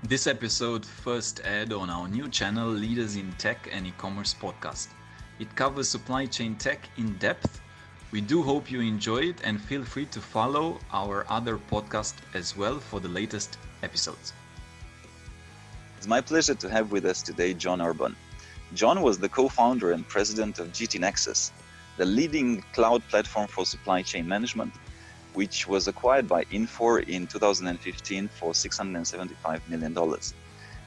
This episode first aired on our new channel, Leaders in Tech and E-commerce podcast. It covers supply chain tech in depth. We do hope you enjoy it and feel free to follow our other podcast as well for the latest episodes. It's my pleasure to have with us today John Urban. John was the co-founder and president of GT Nexus, the leading cloud platform for supply chain management, which was acquired by Infor in 2015 for $675 million.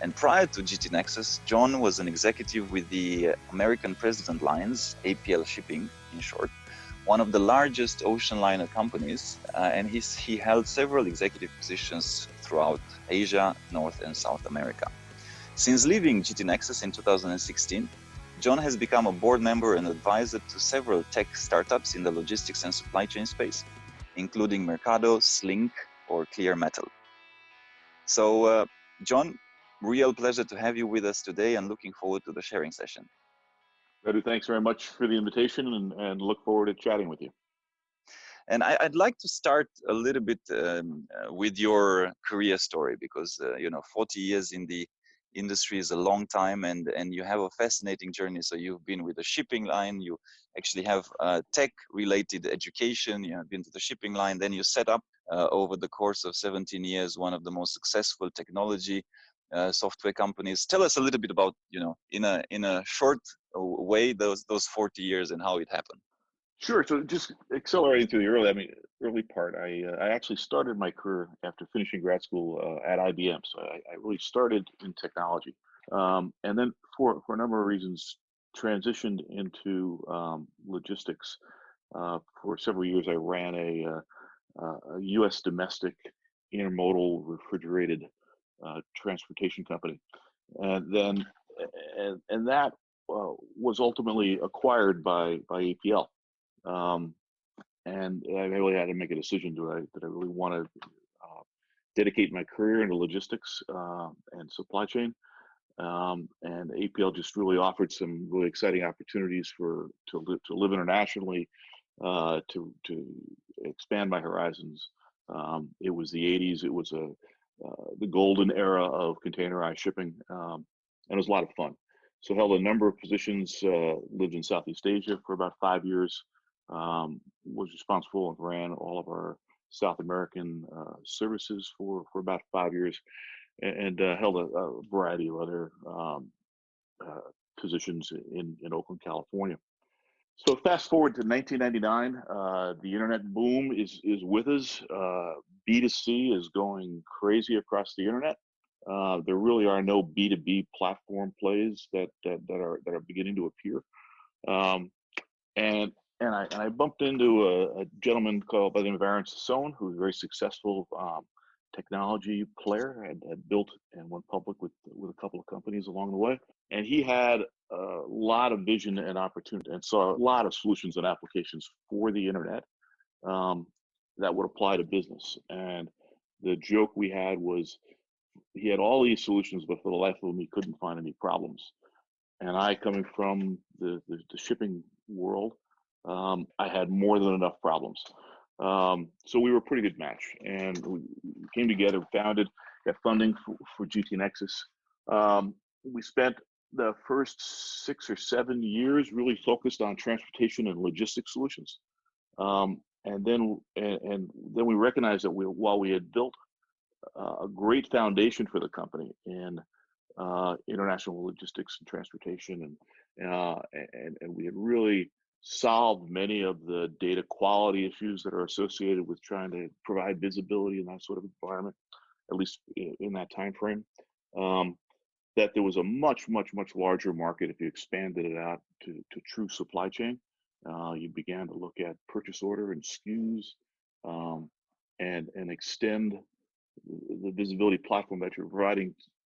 And prior to GT Nexus, John was an executive with the American President Lines, APL Shipping in short, one of the largest ocean liner companies, and he held several executive positions throughout Asia, North and South America. Since leaving GT Nexus in 2016, John has become a board member and advisor to several tech startups in the logistics and supply chain space, including Mercado, Slink, or Clear Metal. So, John, real pleasure to have you with us today and looking forward to the sharing session. Edu, thanks very much for the invitation and look forward to chatting with you. And I'd like to start a little bit with your career story because, 40 years in the industry is a long time and you have a fascinating journey. So you've been with the shipping line, you actually have tech related education, you have been to the shipping line, then you set up over the course of 17 years, one of the most successful technology software companies. Tell us a little bit about, in a short way, those 40 years and how it happened. Sure. So just accelerating to the early part, I actually started my career after finishing grad school at IBM. So I really started in technology, and then for a number of reasons, transitioned into logistics. For several years, I ran a U.S. domestic intermodal refrigerated transportation company, and then that was ultimately acquired by APL. And I really had to make a decision: did I really want to dedicate my career into logistics and supply chain? And APL just really offered some really exciting opportunities to live internationally, to expand my horizons. It was the '80s. It was the golden era of containerized shipping, and it was a lot of fun. So held a number of positions. Lived in Southeast Asia for about 5 years. Was responsible and ran all of our South American services for about 5 years, and held a variety of other positions in Oakland, California. So fast forward to 1999, the internet boom is with us. B2C is going crazy across the internet. There really are no B2B platform plays that are beginning to appear. And I bumped into a gentleman called by the name of Aaron Sassone, who's a very successful technology player, had built and went public with a couple of companies along the way. And he had a lot of vision and opportunity and saw a lot of solutions and applications for the internet that would apply to business. And the joke we had was he had all these solutions, but for the life of him, he couldn't find any problems. And I, coming from the shipping world, I had more than enough problems. So we were a pretty good match, and we came together, founded, got funding for GT Nexus. We spent the first 6 or 7 years really focused on transportation and logistics solutions. And then we recognized that while we had built a great foundation for the company in international logistics and transportation, and we had really solved many of the data quality issues that are associated with trying to provide visibility in that sort of environment, at least in that time frame, that there was a much larger market if you expanded it out to true supply chain. You began to look at purchase order and SKUs, and extend the visibility platform that you're providing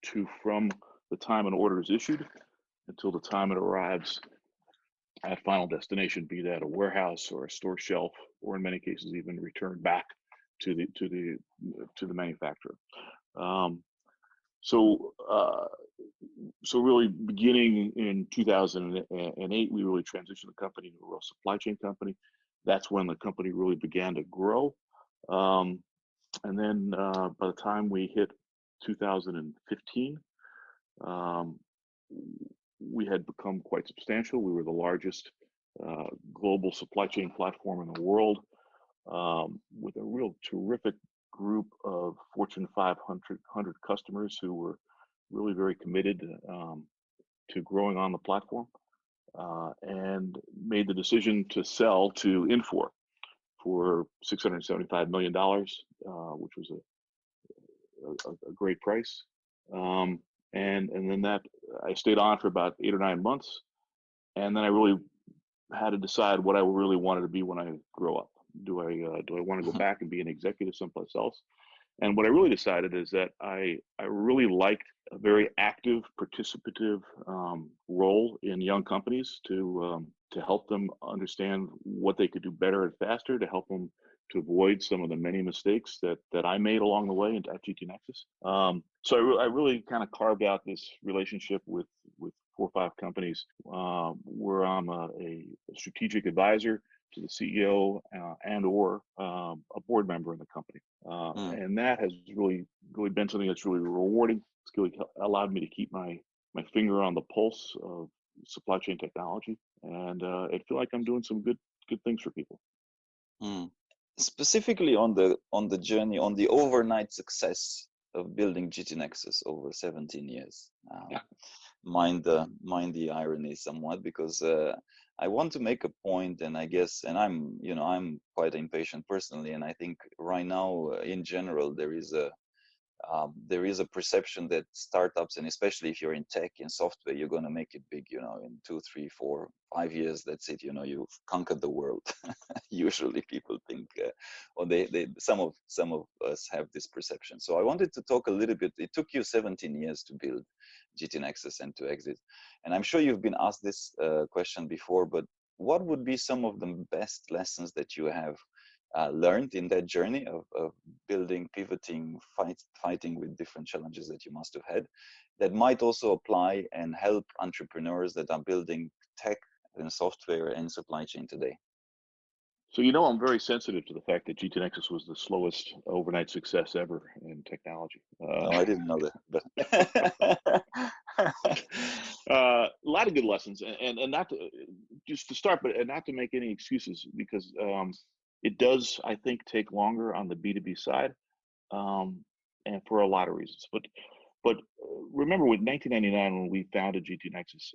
to from the time an order is issued until the time it arrives at final destination, be that a warehouse or a store shelf, or in many cases even returned back to the manufacturer. So really beginning in 2008, we really transitioned the company to a real supply chain company. That's when the company really began to grow. And then by the time we hit 2015. We had become quite substantial. We were the largest global supply chain platform in the world, with a real terrific group of Fortune 500 customers who were really very committed to growing on the platform, and made the decision to sell to Infor for $675 million, which was a great price. And then that I stayed on for about 8 or 9 months, and then I really had to decide what I really wanted to be when I grow up. Do I want to go back and be an executive someplace else? And what I really decided is that I really liked a very active, participative role in young companies to help them understand what they could do better and faster, to help them to avoid some of the many mistakes that I made along the way at GT Nexus. So I really kind of carved out this relationship with 4 or 5 companies where I'm a strategic advisor to the CEO and or a board member in the company. And that has really been something that's really rewarding. It's really allowed me to keep my finger on the pulse of supply chain technology, and I feel like I'm doing some good things for people. Specifically on the journey, on the overnight success of building GT Nexus over 17 years. Mind the irony somewhat, because I want to make a point, and I guess, and I'm quite impatient personally, and I think right now in general there is a perception that startups, and especially if you're in tech, in software, you're going to make it big, in 2, 3, 4, 5 years, that's it, you've conquered the world. Usually people think, or some of us have this perception. So I wanted to talk a little bit. It took you 17 years to build GT Nexus and to exit. And I'm sure you've been asked this question before, but what would be some of the best lessons that you have learned in that journey of building, pivoting, fighting with different challenges that you must have had, that might also apply and help entrepreneurs that are building tech and software and supply chain today? So I'm very sensitive to the fact that GT Nexus was the slowest overnight success ever in technology. No, I didn't know that. But a lot of good lessons, and not to, just to start, but not to make any excuses, because it does, I think, take longer on the B2B side, and for a lot of reasons. But remember, with 1999 when we founded GT Nexus,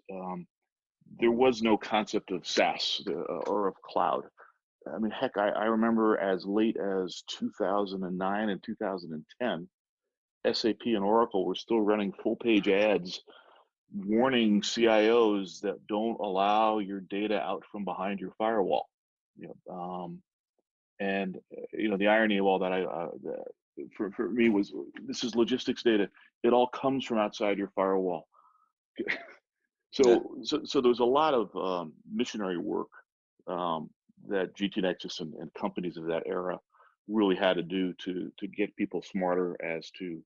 there was no concept of SaaS or of cloud. I mean, heck, I remember as late as 2009 and 2010, SAP and Oracle were still running full-page ads warning CIOs that don't allow your data out from behind your firewall. And the irony of all that, for me, was this is logistics data. It all comes from outside your firewall. So there's a lot of missionary work that GT Nexus and companies of that era really had to do to get people smarter as to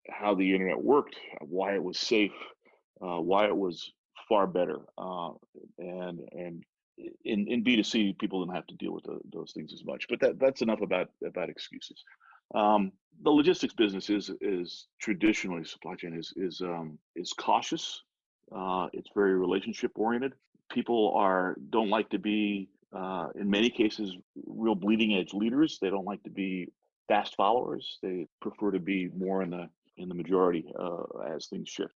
how the internet worked, why it was safe, why it was far better, and in B2C, people didn't have to deal with those things as much. But that's enough about excuses. The logistics business is traditionally, supply chain is cautious. It's very relationship oriented. People don't like to be, in many cases, real bleeding edge leaders. They don't like to be fast followers. They prefer to be more in the majority as things shift.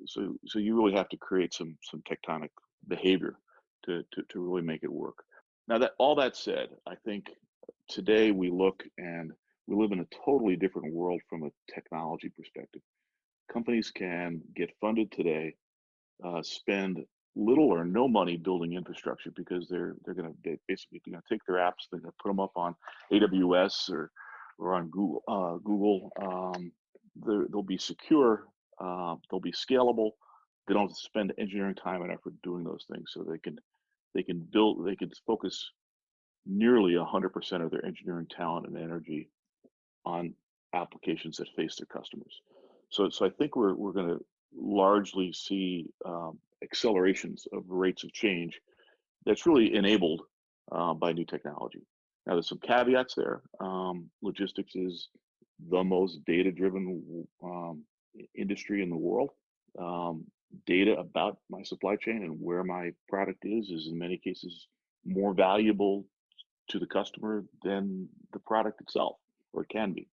So you really have to create some tectonic behavior to really make it work. Now, all that said, I think today we look and we live in a totally different world from a technology perspective. Companies can get funded today, spend little or no money building infrastructure, because they're basically going to take their apps, they're going to put them up on AWS or on Google. They'll be secure, they'll be scalable. They don't have to spend engineering time and effort doing those things, so they can focus nearly 100% of their engineering talent and energy on applications that face their customers. So I think we're going to largely see accelerations of rates of change that's really enabled by new technology. Now, there's some caveats there. Logistics is the most data-driven industry in the world. Data about my supply chain and where my product is in many cases more valuable to the customer than the product itself, or it can be.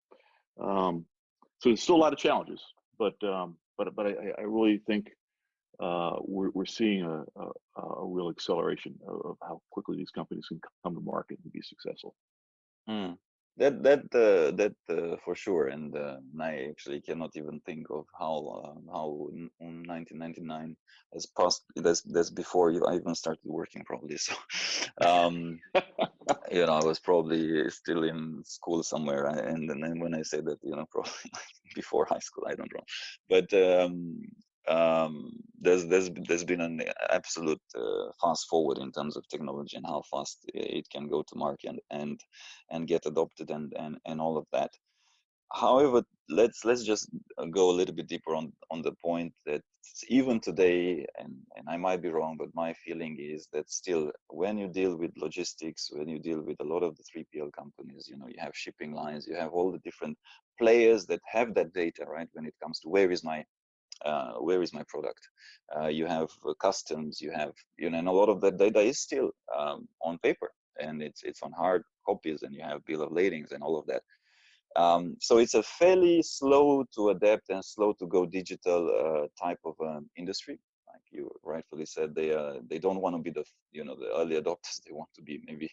So there's still a lot of challenges, but I really think we're seeing a real acceleration of how quickly these companies can come to market and be successful. Mm. That for sure, and I actually cannot even think of how in 1999 has passed. That's before I even started working, probably. So, I was probably still in school somewhere, and then when I say that, probably before high school, I don't know, but there's been an absolute fast forward in terms of technology and how fast it can go to market and get adopted and all of that. However, let's just go a little bit deeper on the point that even today, and I might be wrong, but my feeling is that still, when you deal with logistics, when you deal with a lot of the 3PL companies, you have shipping lines, you have all the different players that have that data, right? When it comes to where is my product, you have customs, you have, and a lot of that data is still on paper, and it's on hard copies, and you have bill of ladings and all of that. So it's a fairly slow to adapt and slow to go digital type of industry. Like you rightfully said, they don't want to be the early adopters. They want to be maybe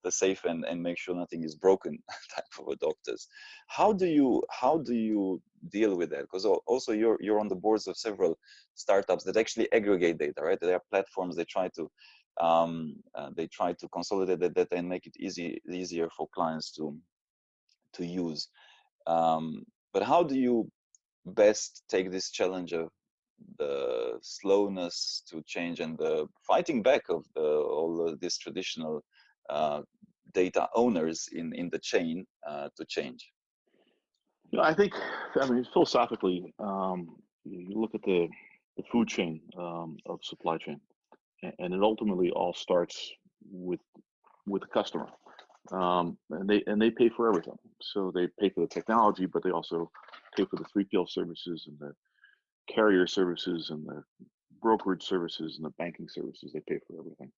the safe and make sure nothing is broken type of adopters. How do you deal with that? Because also you're on the boards of several startups that actually aggregate data, right? There are platforms they try to consolidate the data and make it easier for clients to use. But how do you best take this challenge of the slowness to change and the fighting back of all of these traditional data owners in the chain to change? I think, philosophically, you look at the food chain of supply chain, and it ultimately all starts with the customer. And they pay for everything. So they pay for the technology, but they also pay for the 3PL services and the carrier services and the brokerage services and the banking services. They pay for everything.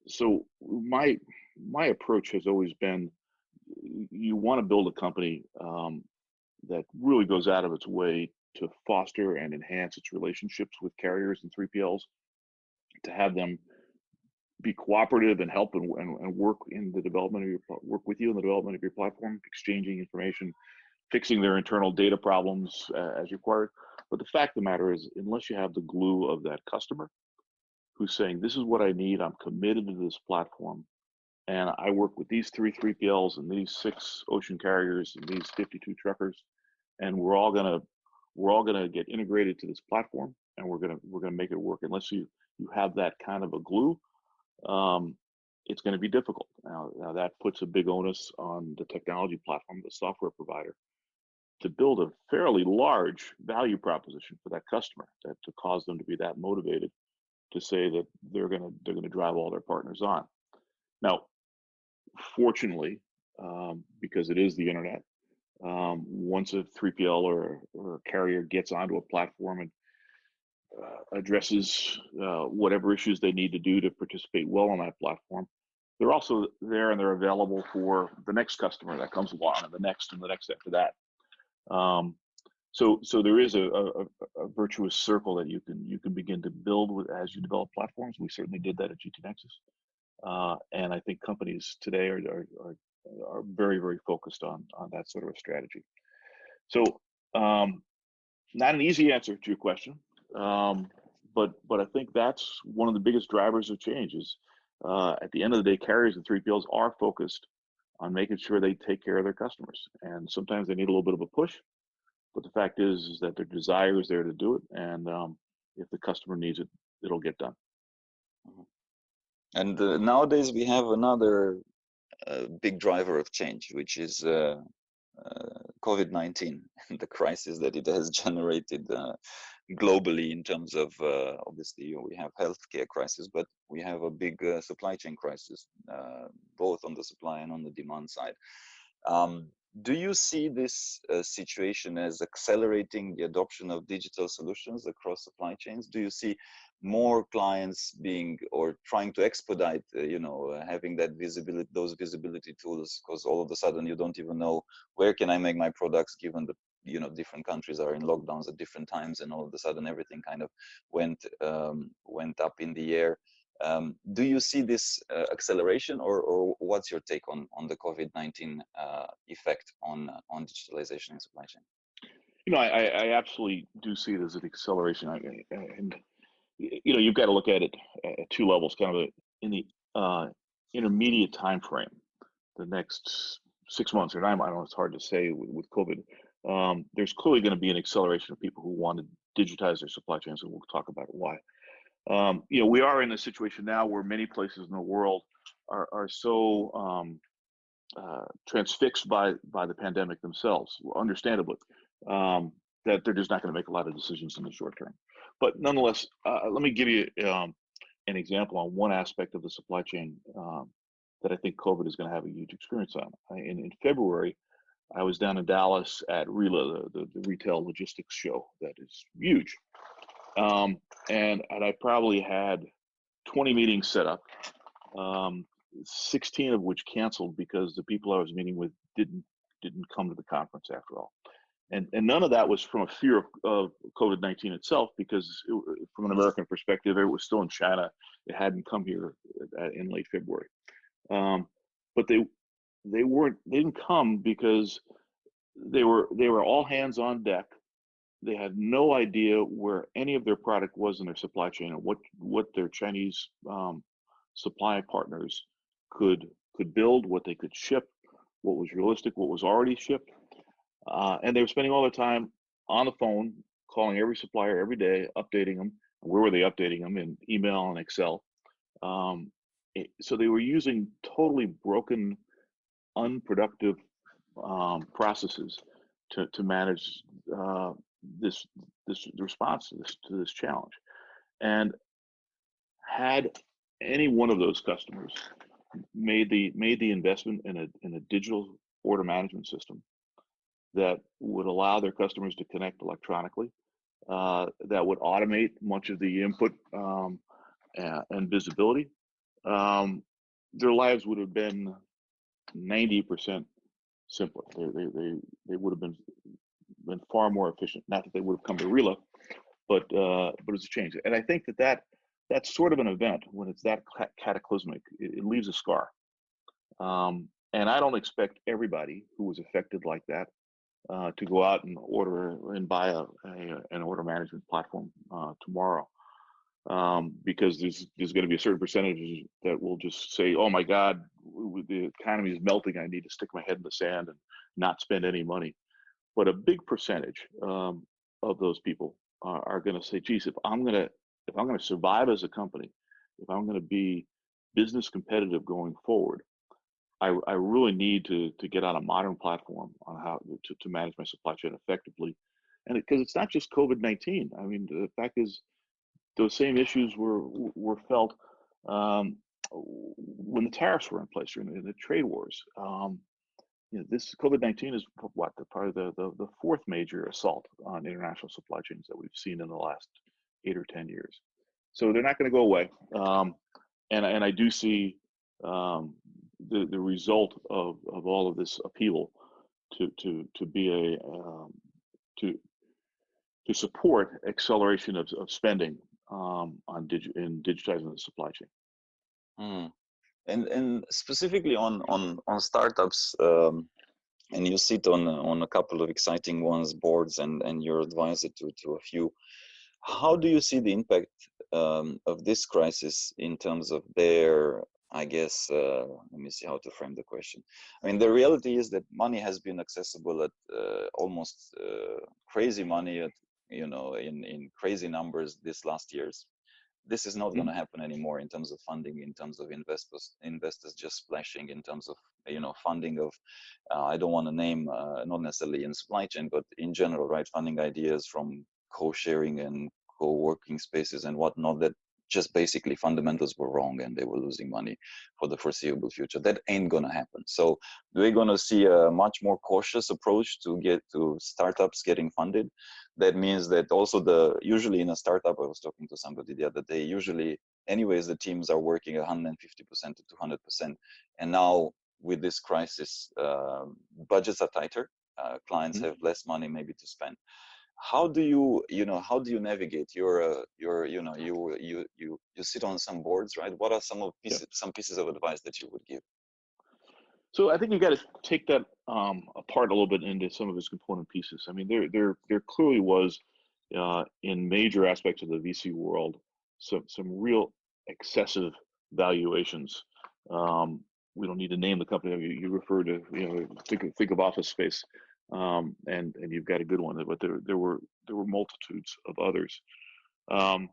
So my approach has always been, you want to build a company that really goes out of its way to foster and enhance its relationships with carriers and 3PLs, to have them be cooperative and help and work in the development of work with you in the development of your platform, exchanging information, fixing their internal data problems as required. But the fact of the matter is, unless you have the glue of that customer who's saying, this is what I need, I'm committed to this platform, and I work with these 3PLs and these 6 ocean carriers and these 52 truckers, and we're all gonna get integrated to this platform, and we're gonna make it work. Unless you have that kind of a glue, it's going to be difficult. Now that puts a big onus on the technology platform, the software provider, to build a fairly large value proposition for that customer, to cause them to be that motivated to say that they're going to drive all their partners on. Now, fortunately, because it is the internet, once a 3PL or a carrier gets onto a platform and addresses whatever issues they need to do to participate well on that platform, they're also there and they're available for the next customer that comes along, and the next after that. So there is a virtuous circle that you can begin to build with as you develop platforms. We certainly did that at GT Nexus, and I think companies today are very, very focused on that sort of a strategy. So not an easy answer to your question. But I think that's one of the biggest drivers of change is, at the end of the day, carriers and 3PLs are focused on making sure they take care of their customers. And sometimes they need a little bit of a push, but the fact is that their desire is there to do it. And if the customer needs it, it'll get done. And nowadays we have another big driver of change, which is COVID-19, the crisis that it has generated globally in terms of, obviously we have healthcare crisis, but we have a big supply chain crisis, both on the supply and on the demand side. Do you see this situation as accelerating the adoption of digital solutions across supply chains? Do you see more clients being or trying to expedite, having that visibility, those visibility tools? Because all of a sudden you don't even know where can I make my products, given that different countries are in lockdowns at different times, and all of a sudden everything kind of went up in the air. Do you see this acceleration, or what's your take on the COVID-19 effect on digitalization in supply chain? I absolutely do see it as an acceleration. And you've got to look at it at two levels, kind of in the intermediate time frame, the next 6 months or 9 months. I don't know, it's hard to say with COVID. There's clearly going to be an acceleration of people who want to digitize their supply chains, and we'll talk about why. We are in a situation now where many places in the world are so transfixed by the pandemic themselves, understandably, that they're just not going to make a lot of decisions in the short term. But nonetheless, let me give you an example on one aspect of the supply chain that I think COVID is going to have a huge experience on. In February, I was down in Dallas at RELA, the retail logistics show that is huge. And I probably had 20 meetings set up, 16 of which canceled because the people I was meeting with didn't come to the conference after all. And none of that was from a fear of COVID-19 itself, because from an American perspective, it was still in China. It hadn't come here in late February. But they didn't come because they were all hands on deck. They had no idea where any of their product was in their supply chain, and what their Chinese supply partners could build, what they could ship, what was realistic, what was already shipped. And they were spending all their time on the phone, calling every supplier every day, updating them. Where were they updating them? In email and Excel. So they were using totally broken, unproductive processes to manage this response to this challenge. And had any one of those customers made the investment in a digital order management system that would allow their customers to connect electronically, that would automate much of the input and visibility, their lives would have been 90% simpler. They would have been far more efficient. Not that they would have come to RELA, but it's a change. And I think that's sort of an event when it's that cataclysmic. It leaves a scar. And I don't expect everybody who was affected like that to go out and order and buy an order management platform tomorrow, because there's going to be a certain percentage that will just say, "Oh my God, the economy is melting. I need to stick my head in the sand and not spend any money." But a big percentage of those people are going to say, "Geez, if I'm going to survive as a company, if I'm going to be business competitive going forward, I really need to get on a modern platform on how to manage my supply chain effectively." And because it's not just COVID-19. I mean, the fact is, those same issues were felt when the tariffs were in place, or in the trade wars. This COVID-19 is probably the fourth major assault on international supply chains that we've seen in the last 8 or 10 years. So they're not going to go away. And I do see the result of all of this upheaval to be to support acceleration of spending in digitizing the supply chain. Mm. And specifically on startups, and you sit on a couple of exciting ones, boards, and you're advisor to a few. How do you see the impact of this crisis in terms of their, I guess, let me see how to frame the question. I mean, the reality is that money has been accessible at almost crazy money at, in crazy numbers this last years. This is not going to happen anymore in terms of funding, in terms of investors just splashing, in terms of funding of I don't want to name not necessarily in supply chain, but in general, right? Funding ideas from co-sharing and co-working spaces and whatnot that just basically fundamentals were wrong and they were losing money for the foreseeable future. That ain't gonna happen. So we're gonna see a much more cautious approach to get to startups getting funded. That means that also usually in a startup, I was talking to somebody the other day, usually anyways the teams are working 150% to 200%, and now with this crisis, budgets are tighter. Clients have less money maybe to spend. How do you navigate your you sit on some boards, right? What are some pieces of advice that you would give? So I think you got to take that apart a little bit into some of its component pieces. I mean, there clearly was in major aspects of the VC world some real excessive valuations. We don't need to name the company. You refer to, think of Office Space, and you've got a good one. But there were multitudes of others, and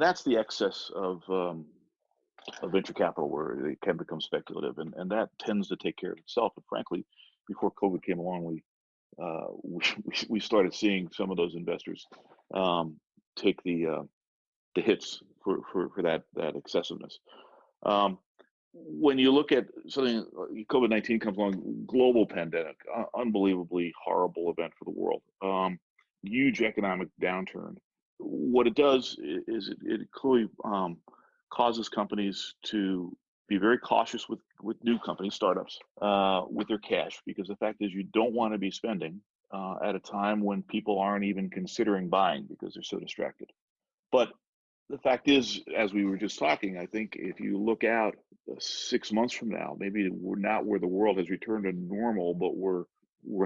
that's the excess of venture capital, where it can become speculative, and that tends to take care of itself. And frankly, before COVID came along, we started seeing some of those investors take the hits for that excessiveness. When you look at something, COVID-19 comes along, global pandemic, unbelievably horrible event for the world, huge economic downturn. What it does is it clearly causes companies to be very cautious with new companies, startups, with their cash, because the fact is you don't want to be spending at a time when people aren't even considering buying because they're so distracted. But the fact is, as we were just talking, I think if you look out 6 months from now, maybe we're not where the world has returned to normal, but we're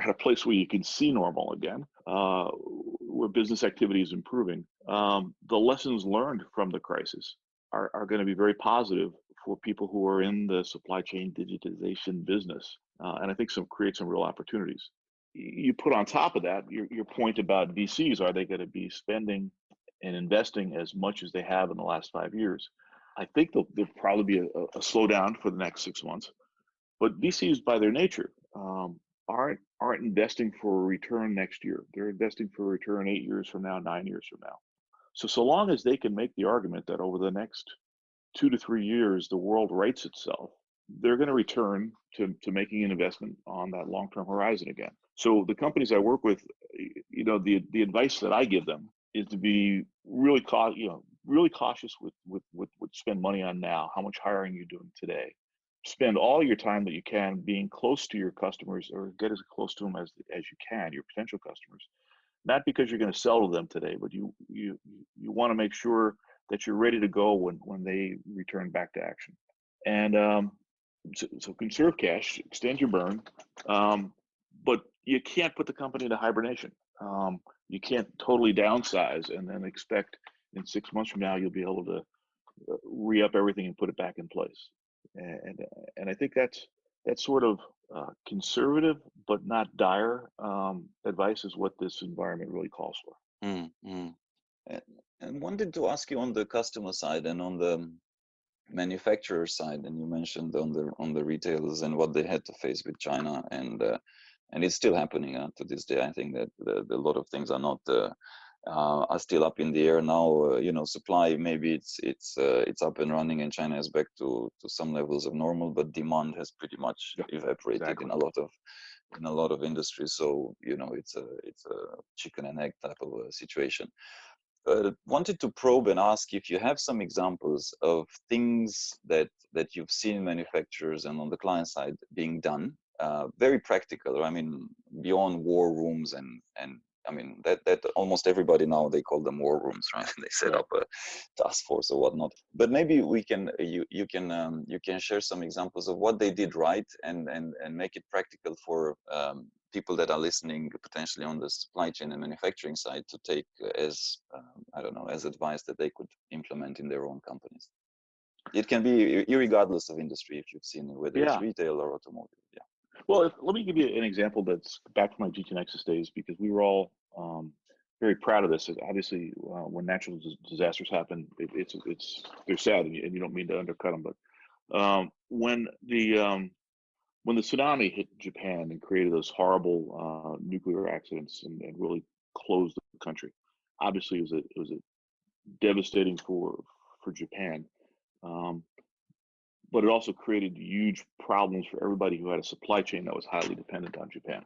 at a place where you can see normal again, where business activity is improving. The lessons learned from the crisis are going to be very positive for people who are in the supply chain digitization business, and I think create some real opportunities. You put on top of that your point about VCs. Are they going to be spending and investing as much as they have in the last 5 years? I think there'll probably be a slowdown for the next 6 months, but VCs by their nature aren't investing for a return next year. They're investing for a return 8 years from now, 9 years from now. So long as they can make the argument that over the next 2 to 3 years the world rights itself, they're going to return to making an investment on that long-term horizon again. So the companies I work with, the advice that I give them is to be really cautious with what spend money on now. How much hiring you're doing today. Spend all your time that you can being close to your customers, or get as close to them as you can, your potential customers. Not because you're going to sell to them today, but you want to make sure that you're ready to go when they return back to action. And so conserve cash, extend your burn, but you can't put the company into hibernation. You can't totally downsize and then expect in 6 months from now you'll be able to re-up everything and put it back in place. And I think that's sort of conservative but not dire advice is what this environment really calls for. Mm-hmm. And wanted to ask you on the customer side and on the manufacturer side, and you mentioned on the retailers and what they had to face with China, and it's still happening to this day. I think that a lot of things are not are still up in the air now. Supply, maybe it's up and running and China is back to some levels of normal, but demand has pretty much evaporated in a lot of industries. So it's a chicken and egg type of a situation. Wanted to probe and ask if you have some examples of things that you've seen manufacturers and on the client side being done, very practical. I mean, beyond war rooms and I mean that almost everybody now, they call them war rooms, right? They set up a task force or whatnot. But maybe you can share some examples of what they did right and make it practical for people that are listening potentially on the supply chain and manufacturing side to take as as advice that they could implement in their own companies. It can be regardless of industry, if you've seen it, whether it's retail or automotive. Yeah. Well, let me give you an example that's back to my GT Nexus days, because we were all very proud of this. Obviously, when natural disasters happen, they're sad, and you don't mean to undercut them. But when the tsunami hit Japan and created those horrible nuclear accidents and really closed the country, obviously it was a devastating for for Japan. But it also created huge problems for everybody who had a supply chain that was highly dependent on Japan.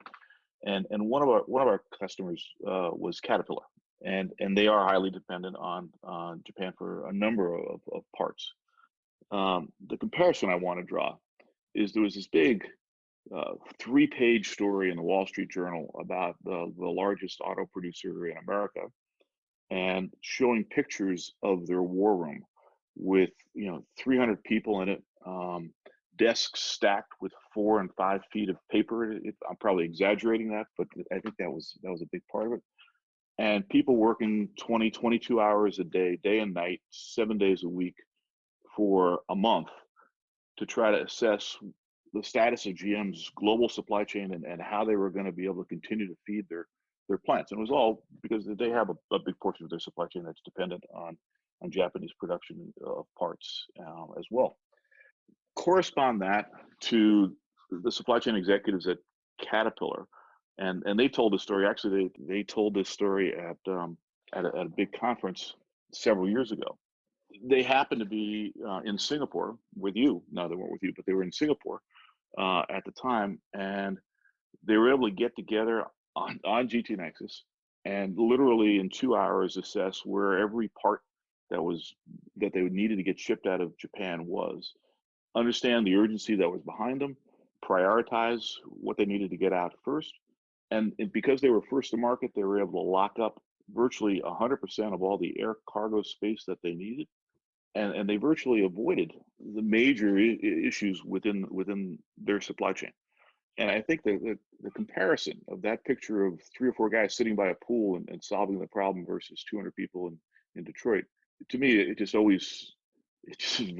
And one of our customers was Caterpillar, and they are highly dependent on Japan for a number of parts. The comparison I want to draw is there was this big 3-page story in the Wall Street Journal about the largest auto producer in America, and showing pictures of their war room with 300 people in it, desks stacked with 4 and 5 feet of paper. I'm probably exaggerating that, but I think that was a big part of it. And people working 20, 22 hours a day, day and night, 7 days a week for a month to try to assess the status of GM's global supply chain and how they were going to be able to continue to feed their plants. And it was all because they have a big portion of their supply chain that's dependent on Japanese production of parts as well. Correspond that to the supply chain executives at Caterpillar, and they told the story. Actually, they told this story at a big conference several years ago. They happened to be in Singapore with you. No, they weren't with you, but they were in Singapore at the time, and they were able to get together on GT Nexus and literally in 2 hours assess where every part that they needed to get shipped out of Japan was, understand the urgency that was behind them, prioritize what they needed to get out first, and because they were first to market, they were able to lock up virtually 100% of all the air cargo space that they needed, and they virtually avoided the major issues within their supply chain. And I think the comparison of that picture of 3 or 4 guys sitting by a pool and solving the problem versus 200 people in Detroit, to me, it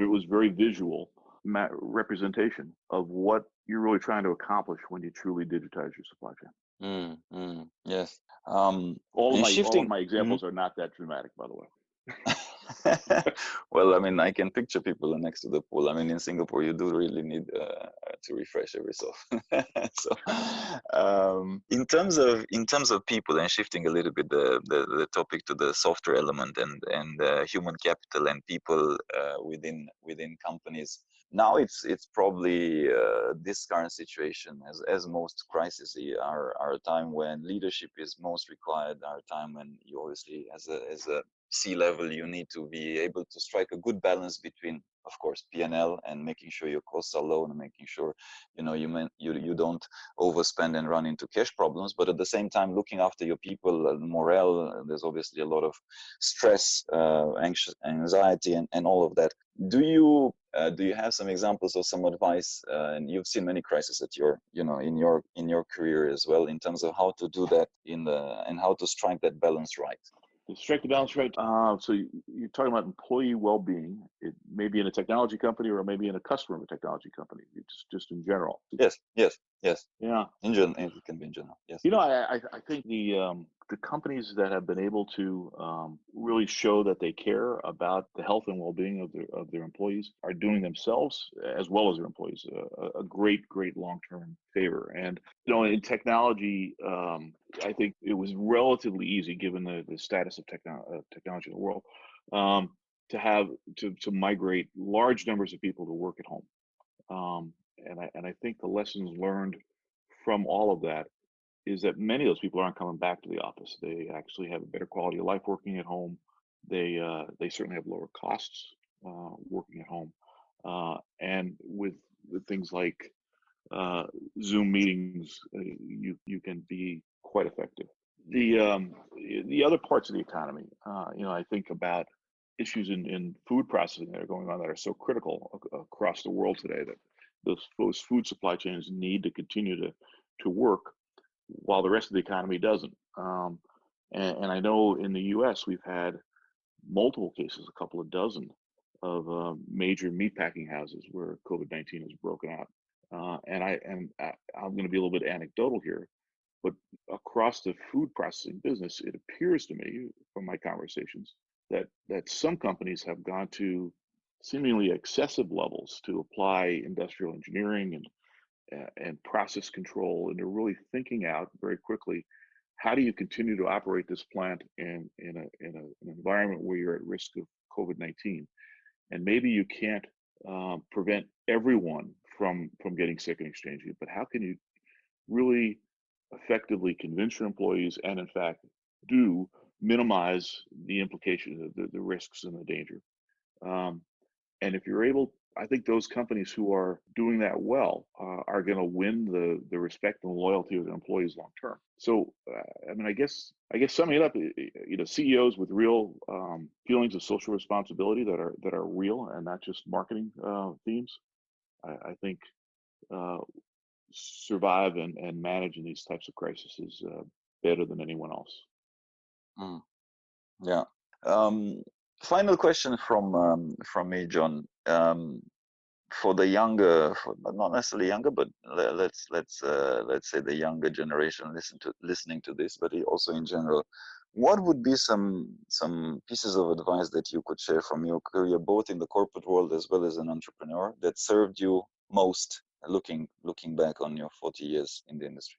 was very visual representation of what you're really trying to accomplish when you truly digitize your supply chain. Yes. All of my examples are not that dramatic, by the way. Well, I mean, I can picture people next to the pool. I mean, in Singapore, you do really need to refresh every so. So, in terms of people, and shifting a little bit the topic to the software element and human capital and people within companies. Now it's probably this current situation, as most crises are a time when leadership is most required, are a time when you obviously as a C-level, you need to be able to strike a good balance between, of course, P&L and making sure your costs are low and making sure you don't overspend and run into cash problems. But at the same time, looking after your people, morale. There's obviously a lot of stress, anxiety, and all of that. Do you have some examples or some advice? And you've seen many crises at in your career as well, in terms of how to do that and how to strike that balance right. Strike the balance right. So you're talking about employee well-being. It may be in a technology company or maybe in a customer of a technology company. It's just in general. Yes. Yeah. In general, it can be in general. Yes. I think the companies that have been able to really show that they care about the health and well-being of their employees are doing themselves as well as their employees a great long-term favor. And in technology, I think it was relatively easy, given the status of technology in the world, to migrate large numbers of people to work at home. And I think the lessons learned from all of that is that many of those people aren't coming back to the office. They actually have a better quality of life working at home. They certainly have lower costs working at home, and with things like Zoom meetings, you can be quite effective. The other parts of the economy, I think about issues in food processing that are going on that are so critical across the world today, that those food supply chains need to continue to work while the rest of the economy doesn't. And I know in the U.S. we've had multiple cases, a couple of dozen, of major meatpacking houses where COVID-19 has broken out. And I'm going to be a little bit anecdotal here, but across the food processing business, it appears to me from my conversations that some companies have gone to seemingly excessive levels to apply industrial engineering and process control, and they're really thinking out very quickly, how do you continue to operate this plant in an environment where you're at risk of COVID-19. And maybe you can't prevent everyone from getting sick and exchanging it, but how can you really effectively convince your employees and, in fact, do minimize the implications, the risks and the danger? And if you're able, I think those companies who are doing that well are going to win the respect and loyalty of their employees long term. So, I mean, I guess summing it up, CEOs with real feelings of social responsibility that are real and not just marketing themes, I think survive and manage in these types of crises better than anyone else. Mm. Yeah. Final question from me, John. For the younger, not necessarily younger, but let's say the younger generation listening to this, but also in general, what would be some pieces of advice that you could share from your career, both in the corporate world as well as an entrepreneur, that served you most, looking back on your 40 years in the industry?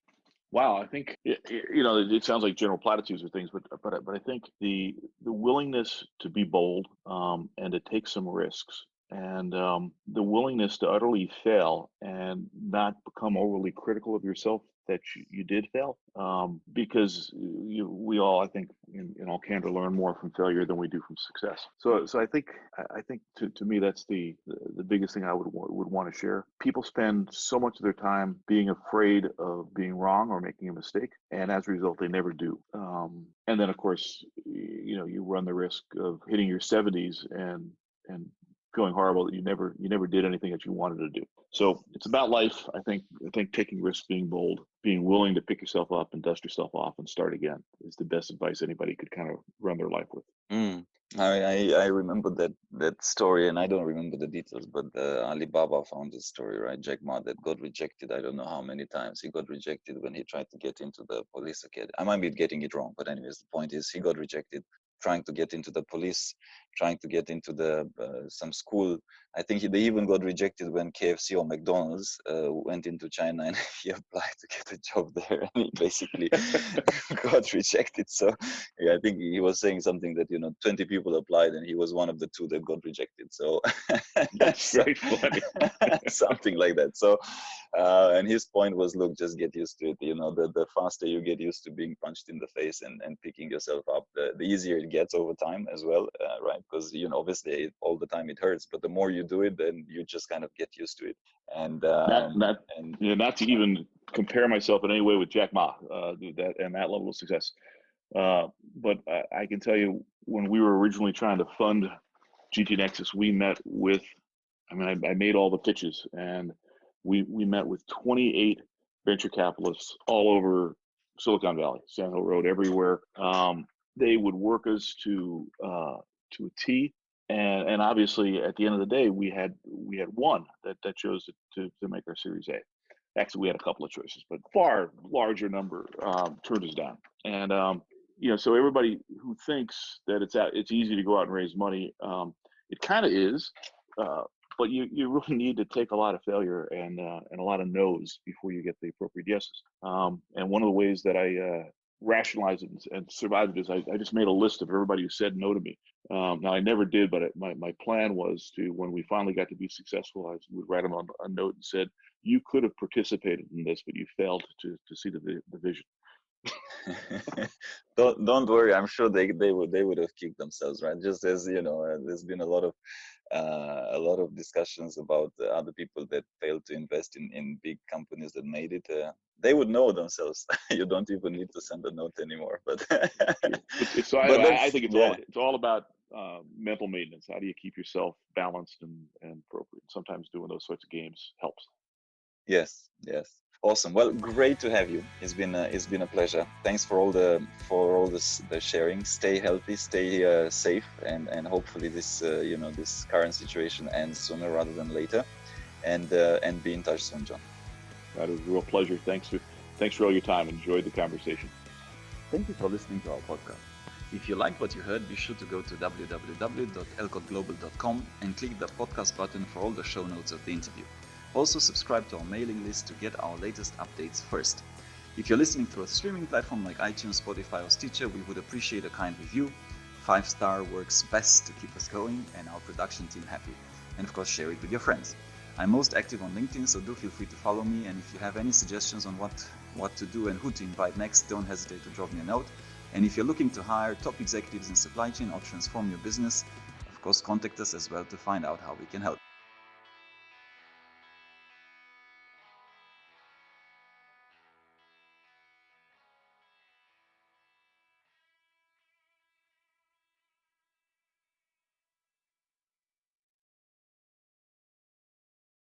Wow, I think it sounds like general platitudes or things, but I think the willingness to be bold and to take some risks, and the willingness to utterly fail and not become overly critical of yourself that you did fail, because we all, I think, in all candor, learn more from failure than we do from success. So I think to me that's the biggest thing I would want to share. People spend so much of their time being afraid of being wrong or making a mistake, and as a result, they never do. And then, of course, you run the risk of hitting your 70s and feeling horrible that you never did anything that you wanted to do. So it's about life. I think taking risks, being bold, being willing to pick yourself up and dust yourself off and start again is the best advice anybody could kind of run their life with. I remember that story, and I don't remember the details, but Alibaba founded story, right? Jack Ma, that got rejected. I don't know how many times he got rejected when he tried to get into the police academy. I might be getting it wrong, but anyways, the point is he got rejected trying to get into the police, trying to get into the some school. I think they even got rejected when KFC or McDonald's went into China, and he applied to get a job there, and he basically got rejected. So yeah, I think he was saying something that 20 people applied, and he was one of the 2 that got rejected. So that's very funny. Something like that. So and his point was, look, just get used to it. The faster you get used to being punched in the face and picking yourself up, the easier it gets over time as well, right? Because obviously all the time it hurts, but the more you do it, then you just kind of get used to it. And not to even compare myself in any way with Jack Ma, that level of success. But I can tell you, when we were originally trying to fund GT Nexus, we met with, I made all the pitches, and we met with 28 venture capitalists all over Silicon Valley, Sand Hill Road, everywhere. They would work us to a T, and obviously at the end of the day, we had one that chose to make our Series A. Actually, we had a couple of choices, but far larger number turned us down. And so everybody who thinks that it's easy to go out and raise money, it kind of is, but you really need to take a lot of failure and a lot of no's before you get the appropriate yeses. And one of the ways that I rationalized it and survived it is I just made a list of everybody who said no to me. Now I never did, but my plan was to, when we finally got to be successful, I would write them on a note and said, you could have participated in this, but you failed to see the vision. Don't worry, I'm sure they would have kicked themselves, right? Just as there's been a lot of discussions about other people that failed to invest in big companies that made it. They would know themselves. You don't even need to send a note anymore. But I think it's all about mental maintenance. How do you keep yourself balanced and appropriate? Sometimes doing those sorts of games helps. Yes. Awesome. Well, great to have you. It's been a pleasure. Thanks for all the sharing. Stay healthy, stay safe, and hopefully this this current situation ends sooner rather than later. And be in touch soon, John. That is a real pleasure. Thanks for all your time. Enjoyed the conversation. Thank you for listening to our podcast. If you liked what you heard, be sure to go to www.elcotglobal.com and click the podcast button for all the show notes of the interview. Also, subscribe to our mailing list to get our latest updates first. If you're listening through a streaming platform like iTunes, Spotify, or Stitcher, we would appreciate a kind review. 5-star works best to keep us going and our production team happy. And of course, share it with your friends. I'm most active on LinkedIn, so do feel free to follow me. And if you have any suggestions on what to do and who to invite next, don't hesitate to drop me a note. And if you're looking to hire top executives in supply chain or transform your business, of course, contact us as well to find out how we can help.